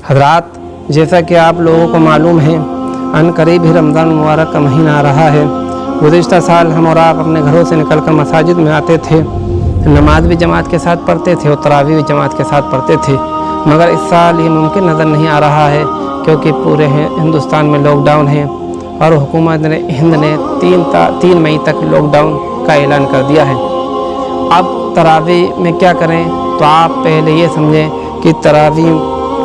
हज़रात, जैसा कि आप लोगों को मालूम है, अनकरीब ही रमज़ान मुबारक का महीना आ रहा है। गुज़िश्ता साल हम और आप अपने घरों से निकलकर मसाजिद में आते थे, नमाज भी जमात के साथ पढ़ते थे और तरावी भी जमात के साथ पढ़ते थे। मगर इस साल ये मुमकिन नज़र नहीं आ रहा है, क्योंकि पूरे हिंदुस्तान में लॉकडाउन है और हुकूमत हिंद ने 3 मई तक लॉकडाउन का ऐलान कर दिया है। अब तरावी में क्या करें, तो आप पहले ये समझें कि तरावी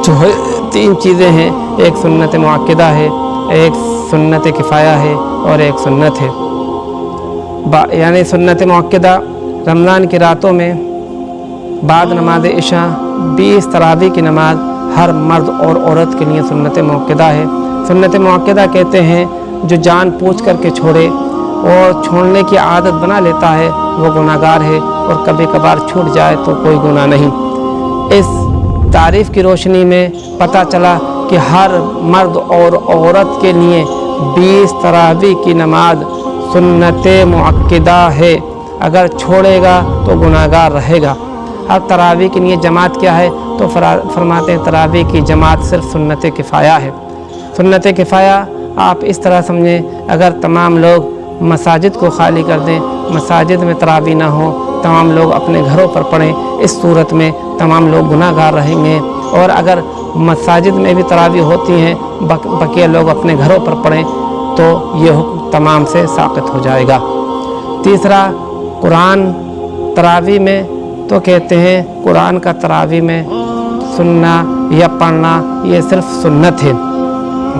जो है 3 चीज़ें हैं। एक सुन्नत मुअक्कदा है, एक सुन्नत किफ़ाया है और एक सुन्नत है। यानी सुन्नत मुअक्कदा, रमज़ान की रातों में बाद नमाज इशा 20 तरावी की नमाज हर मर्द और औरत के लिए सुन्नत मुअक्कदा है। सुन्नत मुअक्कदा कहते हैं जो जान पूछ करके छोड़े और छोड़ने की आदत बना लेता है वो गुनाहगार है, और कभी कभार छूट जाए तो कोई गुनाह नहीं। इस तारीफ़ की रोशनी में पता चला कि हर मर्द और औरत के लिए 20 तरावी की नमाज सुन्नत मुअक्कदा है। अगर छोड़ेगा तो गुनाहगार रहेगा। अब तरावी के लिए जमात क्या है, तो फरमाते हैं तरावी की जमात सिर्फ सुन्नत किफ़ाया है। सुन्नत किफ़ाया आप इस तरह समझें, अगर तमाम लोग मसाजिद को खाली कर दें, मसाजिद में तरावी ना हो, तमाम लोग अपने घरों पर पढ़ें, इस सूरत में तमाम लोग गुनाहगार रहेंगे। और अगर मसाजिद में भी तरावी होती हैं, बकिया लोग अपने घरों पर पढ़ें, तो ये हुक्म तमाम से साक़ित हो जाएगा। तीसरा, कुरान तरावी में तो कहते हैं कुरान का तरावी में सुनना या पढ़ना ये सिर्फ सुन्नत है।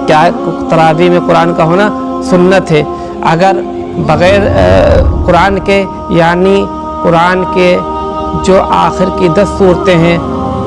क्या है, तरावी में कुरान का होना सुन्नत है। अगर बग़ैर कुरान के, यानी कुरान के जो आखिर की 10 सूरतें हैं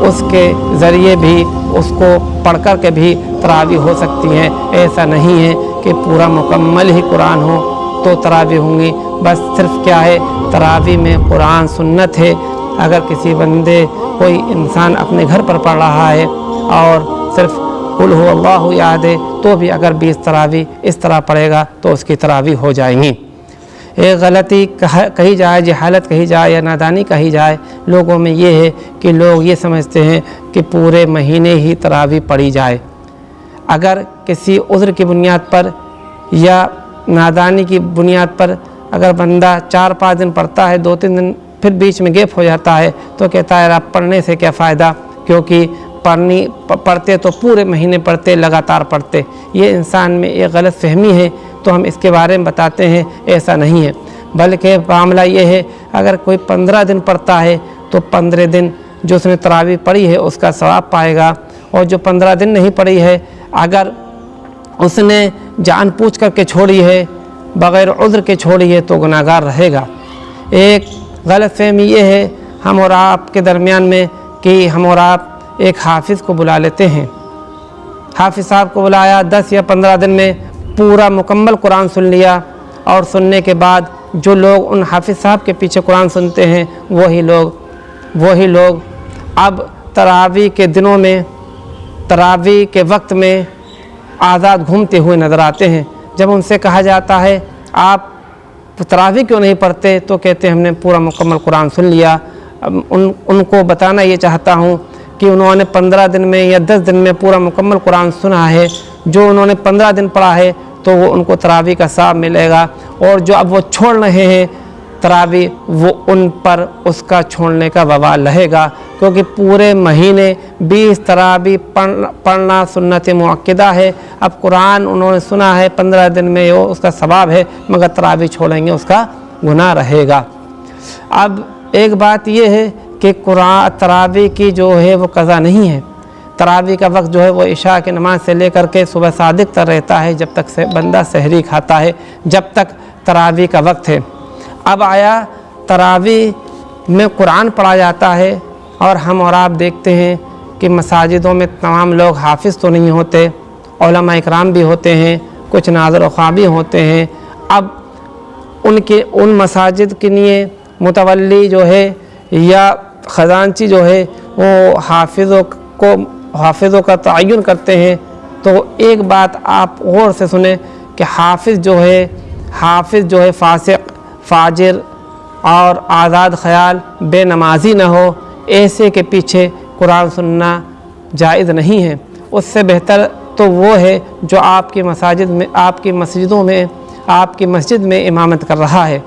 उसके ज़रिए भी उसको पढ़ कर के भी तरावी हो सकती हैं। ऐसा नहीं है कि पूरा मुकम्मल ही कुरान हो तो तरावी होंगी। बस सिर्फ क्या है, तरावी में कुरान सुन्नत है। अगर किसी बंदे, कोई इंसान अपने घर पर पढ़ रहा है और सिर्फ कुल हु अल्लाहु याद है, तो भी अगर 20 तरावी इस तरह पढ़ेगा तो उसकी तरावी हो जाएंगी। एक गलती कही जाए, जहालत कही जाए या नादानी कही जाए लोगों में ये है कि लोग ये समझते हैं कि पूरे महीने ही तरावी पढ़ी जाए। अगर किसी उज़्र की बुनियाद पर या नादानी की बुनियाद पर अगर बंदा 4-5 दिन पढ़ता है, 2-3 दिन फिर बीच में गैप हो जाता है, तो कहता है आप पढ़ने से क्या फ़ायदा, क्योंकि पढ़ते तो पूरे महीने पढ़ते, लगातार पढ़ते। ये इंसान में एक गलत फहमी है, तो हम इसके बारे में बताते हैं ऐसा नहीं है। बल्कि मामला ये है, अगर कोई 15 दिन पढ़ता है तो 15 दिन जो उसने तरावी पढ़ी है उसका सवाब पाएगा, और जो 15 दिन नहीं पढ़ी है, अगर उसने जान पूछ करके छोड़ी है, बग़ैर उज़्र के छोड़ी है, तो गुनाहगार रहेगा। एक गलत फहमी ये है हम और आप के दरमियान में कि हम और आप एक हाफिज़ को बुला लेते हैं। हाफिज़ साहब को बुलाया, 10 या 15 दिन में पूरा मुकम्मल कुरान सुन लिया, और सुनने के बाद जो लोग उन हाफिज़ साहब के पीछे कुरान सुनते हैं वही लोग अब तरावी के दिनों में, तरावी के वक्त में आज़ाद घूमते हुए नज़र आते हैं। जब उनसे कहा जाता है आप तरावी क्यों नहीं पढ़ते, तो कहते हैं हमने पूरा मुकम्मल कुरान सुन लिया। उनको बताना ये चाहता हूँ कि उन्होंने 15 दिन में या 10 दिन में पूरा मुकम्मल कुरान सुना है। जो उन्होंने 15 दिन पढ़ा है तो वो उनको तरावी का सवाब मिलेगा, और जो अब वो छोड़ रहे हैं तरावी, वो उन पर उसका छोड़ने का वबाल रहेगा, क्योंकि पूरे महीने 20 तरावी पढ़ना सुन्नत मुअक्कदा है। अब कुरान उन्होंने सुना है 15 दिन में, वो उसका सवाब है, मगर तरावी छोड़ेंगे उसका गुनाह रहेगा। अब एक बात ये है कि कुरान तरावी की जो है वो कज़ा नहीं है। तरावी का वक्त जो है वो इशा की नमाज से लेकर के सुबह सादिक तक रहता है, जब तक से बंदा सहरी खाता है, जब तक तरावी का वक्त है। अब आया तरावी में कुरान पढ़ा जाता है, और हम और आप देखते हैं कि मसाजिदों में तमाम लोग हाफिज़ तो नहीं होते, उलमा इकराम भी होते हैं, कुछ नाज़िर ख्वाह भी होते हैं। अब उन मसाजिद के लिए मुतवल्ली जो है या ख़जानची जो है वो हाफिज़ों का तयन करते हैं। तो एक बात आप गौर से सुने कि हाफिज़ जो है फासिक, फाजिर और आज़ाद ख़याल, बेनमाजी न हो, ऐसे के पीछे कुरान सुनना जायज़ नहीं है। اس سے بہتر تو وہ ہے جو آپ کی مسجد میں امامت کر رہا ہے۔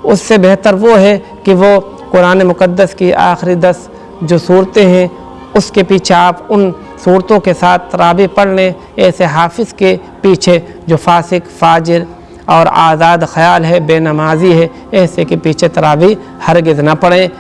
اس سے بہتر وہ ہے کہ وہ قرآن مقدس کی آخری 10 جو صورتیں ہیں اس کے پیچھے آپ ان صورتوں کے ساتھ تراویح پڑھ لیں، ایسے حافظ کے پیچھے جو فاسق، فاجر اور آزاد خیال ہے، بے نمازی ہے، ایسے کے پیچھے تراویح ہرگز نہ پڑھیں۔